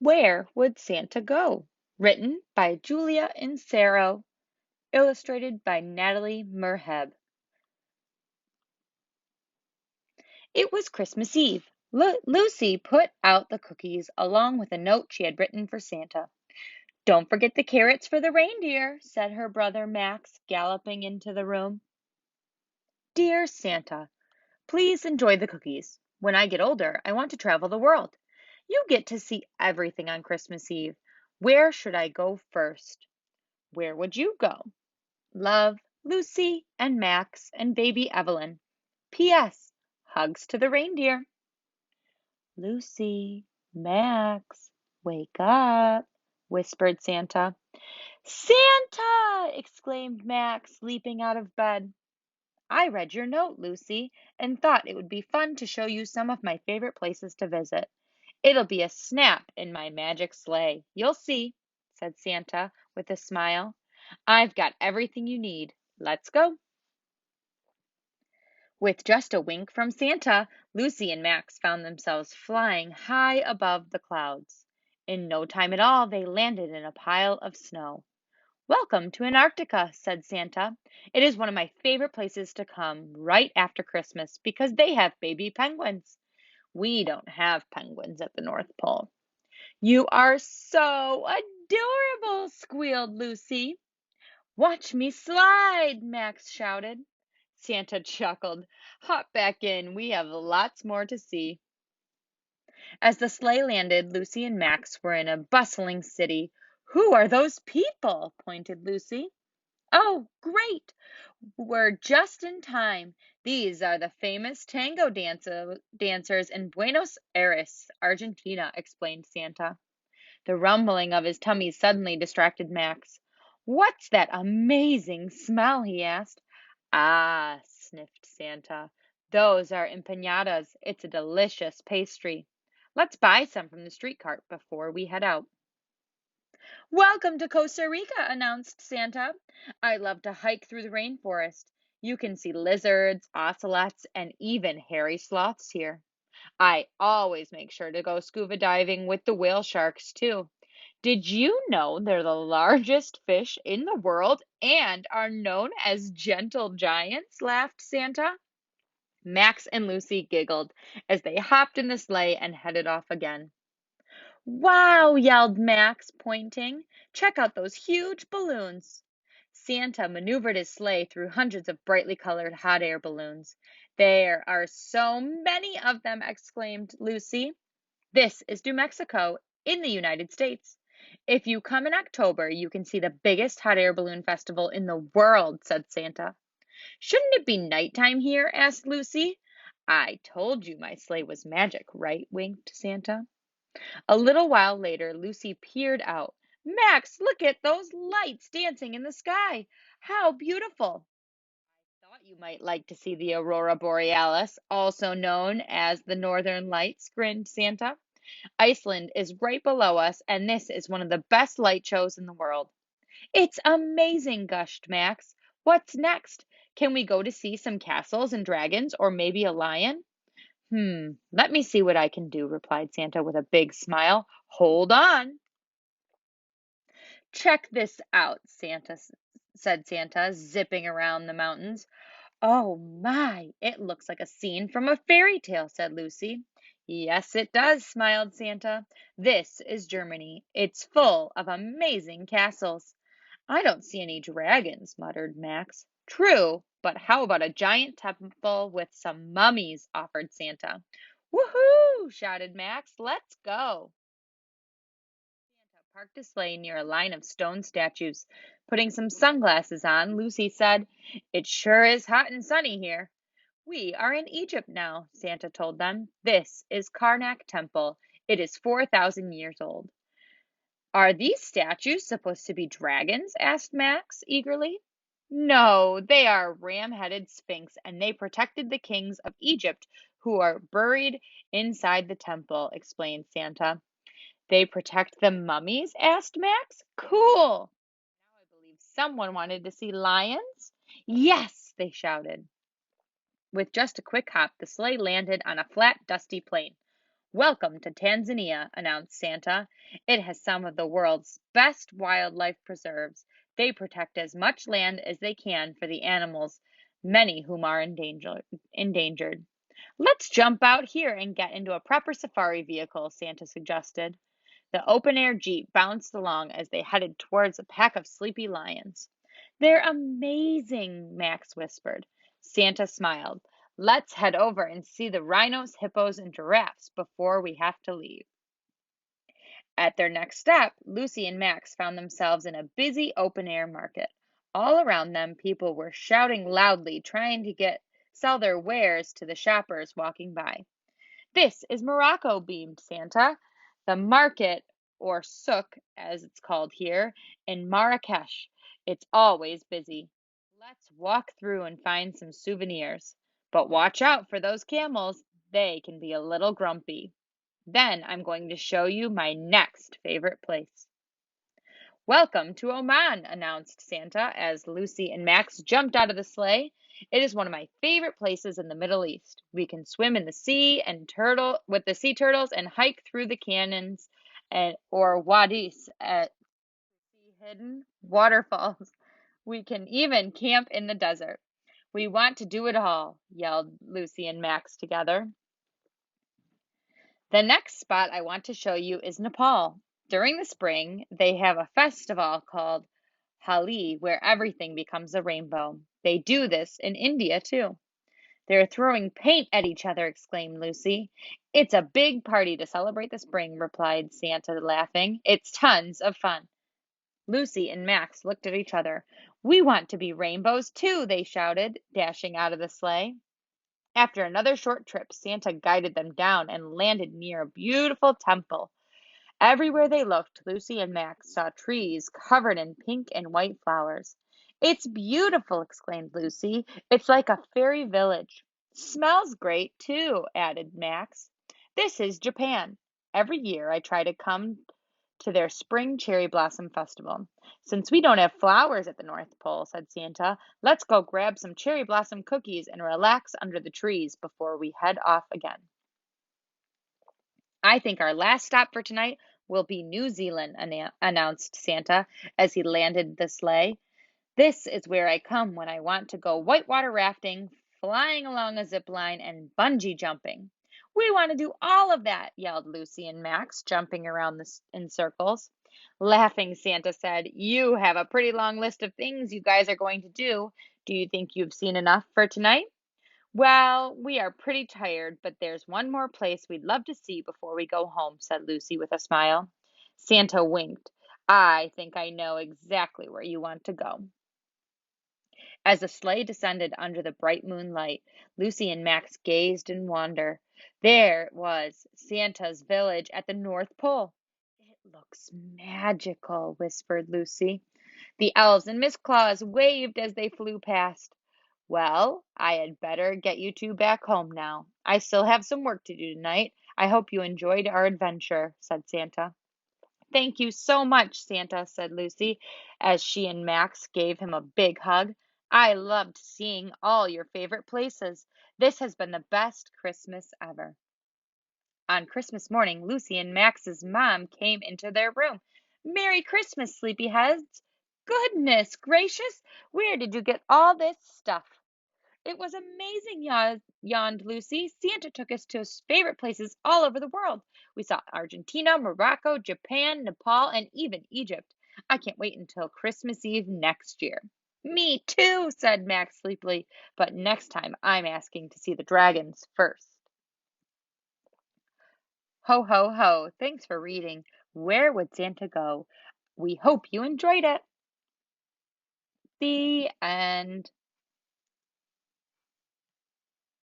Where Would Santa Go? Written by Julia Insero, illustrated by Natalie Merheb. It was Christmas Eve. Lucy put out the cookies along with a note she had written for Santa. Don't forget the carrots for the reindeer, said her brother Max, galloping into the room. Dear Santa, please enjoy the cookies. When I get older, I want to travel the world. You get to see everything on Christmas Eve. Where should I go first? Where would you go? Love, Lucy and Max and baby Evelyn. P.S. Hugs to the reindeer. Lucy, Max, wake up, whispered Santa. Santa! Exclaimed Max, leaping out of bed. I read your note, Lucy, and thought it would be fun to show you some of my favorite places to visit. It'll be a snap in my magic sleigh. You'll see, said Santa with a smile. I've got everything you need. Let's go. With just a wink from Santa, Lucy and Max found themselves flying high above the clouds. In no time at all, they landed in a pile of snow. Welcome to Antarctica, said Santa. It is one of my favorite places to come right after Christmas because they have baby penguins. We don't have penguins at the North Pole. You are so adorable, squealed Lucy. Watch me slide, Max shouted. Santa chuckled. Hop back in. We have lots more to see. As the sleigh landed, Lucy and Max were in a bustling city. Who are those people? Pointed Lucy. Oh, great! We're just in time. These are the famous dancers in Buenos Aires, Argentina, explained Santa. The rumbling of his tummy suddenly distracted Max. What's that amazing smell? He asked. Ah, sniffed Santa. Those are empanadas. It's a delicious pastry. Let's buy some from the street cart before we head out. Welcome to Costa Rica, announced Santa. I love to hike through the rainforest. You can see lizards, ocelots, and even hairy sloths here. I always make sure to go scuba diving with the whale sharks, too. Did you know they're the largest fish in the world and are known as gentle giants? Laughed Santa. Max and Lucy giggled as they hopped in the sleigh and headed off again. Wow, yelled Max, pointing. Check out those huge balloons. Santa maneuvered his sleigh through hundreds of brightly colored hot air balloons. There are so many of them, exclaimed Lucy. This is New Mexico in the United States. If you come in October, you can see the biggest hot air balloon festival in the world, said Santa. Shouldn't it be nighttime here? Asked Lucy. I told you my sleigh was magic, right? Winked Santa. A little while later, Lucy peered out. Max, look at those lights dancing in the sky. How beautiful. Thought you might like to see the aurora borealis, also known as the northern lights, grinned Santa. Iceland is right below us, and this is one of the best light shows in the world. It's amazing, gushed Max. What's next? Can we go to see some castles and dragons, or maybe a lion? Let me see what I can do, replied Santa with a big smile. Hold on. Check this out, said Santa, zipping around the mountains. Oh my, it looks like a scene from a fairy tale, said Lucy. Yes, it does, smiled Santa. This is Germany. It's full of amazing castles. I don't see any dragons, muttered Max. True, but how about a giant temple with some mummies? Offered Santa. Woohoo! Shouted Max. Let's go. Santa parked a sleigh near a line of stone statues. Putting some sunglasses on, Lucy said, It sure is hot and sunny here. We are in Egypt now, Santa told them. This is Karnak Temple. It is 4,000 years old. Are these statues supposed to be dragons? Asked Max eagerly. No, they are ram-headed sphinx, and they protected the kings of Egypt who are buried inside the temple, explained Santa. They protect the mummies? Asked Max. Cool. Now I believe someone wanted to see lions. Yes, they shouted. With just a quick hop, the sleigh landed on a flat, dusty plain. Welcome to Tanzania, announced Santa. It has some of the world's best wildlife preserves. They protect as much land as they can for the animals, many whom are endangered. Let's jump out here and get into a proper safari vehicle, Santa suggested. The open air jeep bounced along as they headed towards a pack of sleepy lions. They're amazing, Max whispered. Santa smiled. Let's head over and see the rhinos, hippos, and giraffes before we have to leave. At their next stop, Lucy and Max found themselves in a busy open air market. All around them, people were shouting loudly, trying to sell their wares to the shoppers walking by. This is Morocco, beamed Santa. The market, or souk as it's called here, in Marrakesh. It's always busy. Let's walk through and find some souvenirs. But watch out for those camels. They can be a little grumpy. Then I'm going to show you my next favorite place. Welcome to Oman, announced Santa as Lucy and Max jumped out of the sleigh. It is one of my favorite places in the Middle East. We can swim in the sea and turtle with the sea turtles and hike through the canyons and or wadis at hidden waterfalls. We can even camp in the desert. We want to do it all, yelled Lucy and Max together. The next spot I want to show you is Nepal. During the spring, they have a festival called Holi where everything becomes a rainbow. They do this in India too. They're throwing paint at each other, exclaimed Lucy. It's a big party to celebrate the spring, replied Santa, laughing. It's tons of fun. Lucy and Max looked at each other. We want to be rainbows too, they shouted, dashing out of the sleigh. After another short trip, Santa guided them down and landed near a beautiful temple. Everywhere they looked, Lucy and Max saw trees covered in pink and white flowers. It's beautiful, exclaimed Lucy. It's like a fairy village. Smells great, too, added Max. This is Japan. Every year I try to come to their spring cherry blossom festival. Since we don't have flowers at the North Pole, said Santa, let's go grab some cherry blossom cookies and relax under the trees before we head off again. I think our last stop for tonight will be New Zealand, announced Santa as he landed the sleigh. This is where I come when I want to go whitewater rafting, flying along a zip line, and bungee jumping. We want to do all of that, yelled Lucy and Max, jumping around in circles. Laughing, Santa said, You have a pretty long list of things you guys are going to do. Do you think you've seen enough for tonight? Well, we are pretty tired, but there's one more place we'd love to see before we go home, said Lucy with a smile. Santa winked. I think I know exactly where you want to go. As the sleigh descended under the bright moonlight, Lucy and Max gazed in wonder. There it was, Santa's village at the North Pole. It looks magical, whispered Lucy. The elves and Miss Claus waved as they flew past. Well, I had better get you two back home now. I still have some work to do tonight. I hope you enjoyed our adventure, said Santa. Thank you so much, Santa, said Lucy, as she and Max gave him a big hug. I loved seeing all your favorite places. This has been the best Christmas ever. On Christmas morning, Lucy and Max's mom came into their room. Merry Christmas, sleepyheads! Goodness gracious, where did you get all this stuff? It was amazing, yawned Lucy. Santa took us to his favorite places all over the world. We saw Argentina, Morocco, Japan, Nepal, and even Egypt. I can't wait until Christmas Eve next year. Me too, said Max sleepily, but next time I'm asking to see the dragons first. Ho, ho, ho. Thanks for reading. Where Would Santa Go? We hope you enjoyed it. The end.